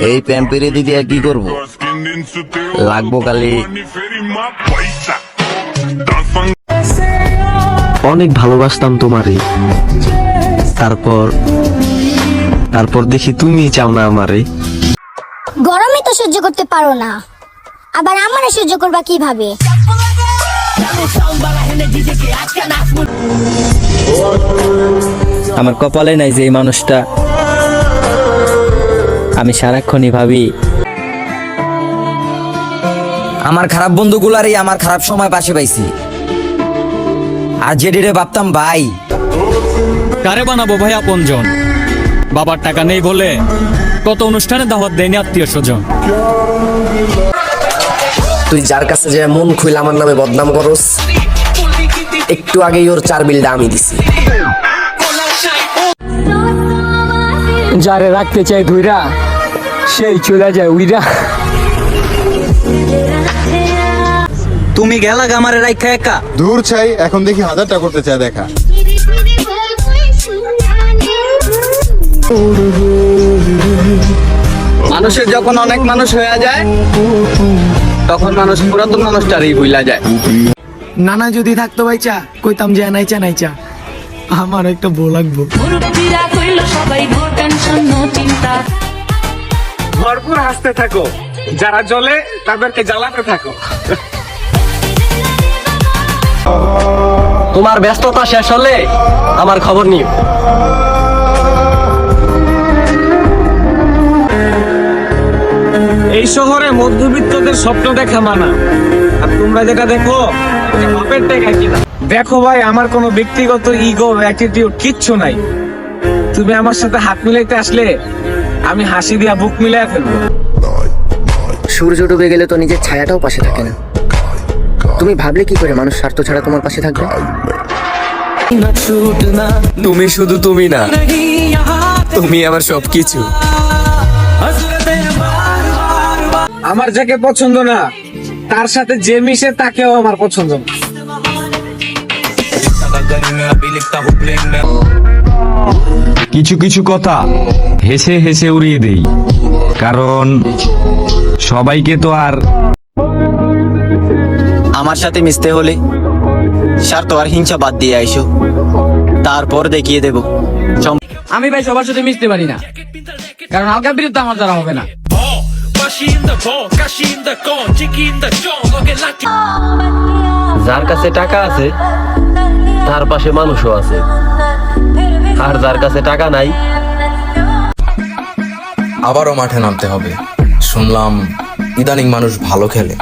এই প্যাম্পেরে দিদি আর কি করবো, লাগবো কালি। অনেক ভালোবাসতাম তোমারে, তারপর দেখি তুমি চাও না আমারে। গরমে তো সহ্য করতে পারো না, আবার আমারে সহ্য করবা কিভাবে? আমার কপালে নাই যে এই মানুষটা, আমি সারাক্ষণই ভাবি আমার খারাপ বন্ধুগুলারই আমার খারাপ সময় পাশে পাইছি। আর যেডিরে ভাবতাম ভাই, কারে বানাবো ভাই আপনজন? বাবার টাকা নেই বলে কত অনুষ্ঠানে দাওয়াত দেয়নি আত্মীয় স্বজন। তুই যার কাছে যে মন খুইলা আমার নামে বদনাম করস, একটু আগেই ওর 4 বিলটা আমি দিছি। যারে রাখতে চাই ধুইরা, সেই চলে যায় উইরা। তুমি গেলা আমারে রাইখা একা। দূর চাই, এখন দেখি 1000টা করতে চায় দেখা। মানুষের যখন অনেক মানুষ হয়ে যায়, তখন মানুষ পুরাতন মানুষটারই ভুলা যায়। নানা যদি থাকতো ভাইচা, কইতাম যে নাইচা নাইচা আমার একটা বউ লাগবো। ভরপুর হাসতে থাকো, যারা জ্বলে তাদেরকে জ্বালাতে থাকো। তোমার ব্যস্ততা শেষ হলে আমার খবর নিও। এই শহরে মধ্যবিত্তদের স্বপ্ন দেখা মানা, আর তোমরা যেটা দেখো এটা বাপের টাকা কিনা। দেখো ভাই, আমার কোনো ব্যক্তিগত ইগো অ্যাটিটিউড কিচ্ছু নাই। তুমি আমার সাথে হাত মিলাইতে আসলে আমি হাসি দিয়া বুক মিলাই ফেলবো। সূর্য ডুবে গেলে তো নিজের ছায়াটাও পাশে থাকে না। তুমি ভাবলে কি করে মানুষ স্বার্থ ছাড়া তোমার পাশে থাকবে? তুমি শুধু তুমি না, তুমি আমার সবকিছু। আমার যাকে পছন্দ না, তার সাথে যে মিশে তাকেও আমার পছন্দ না। কিছু কিছু কথা হেসে হেসে উড়িয়ে দেই, কারণ সবাইকে তো আর আমার সাথে মিশতে হলে স্বার্থ আর হিংসা বাদ দিয়ে আইসো, তারপর দেখিয়ে দেব। আমি ভাই সবার সাথে মিশতে পারি না, কারণ হালকা বিরুদ্ধে আমার দ্বারা হবে না। যার কাছে টাকা আছে তার পাশে মানুষও আছে, আর যার কাছে টাকা নাই। আবারও মাঠে নামতে হবে, শুনলাম ইদানিং মানুষ ভালো খেলে।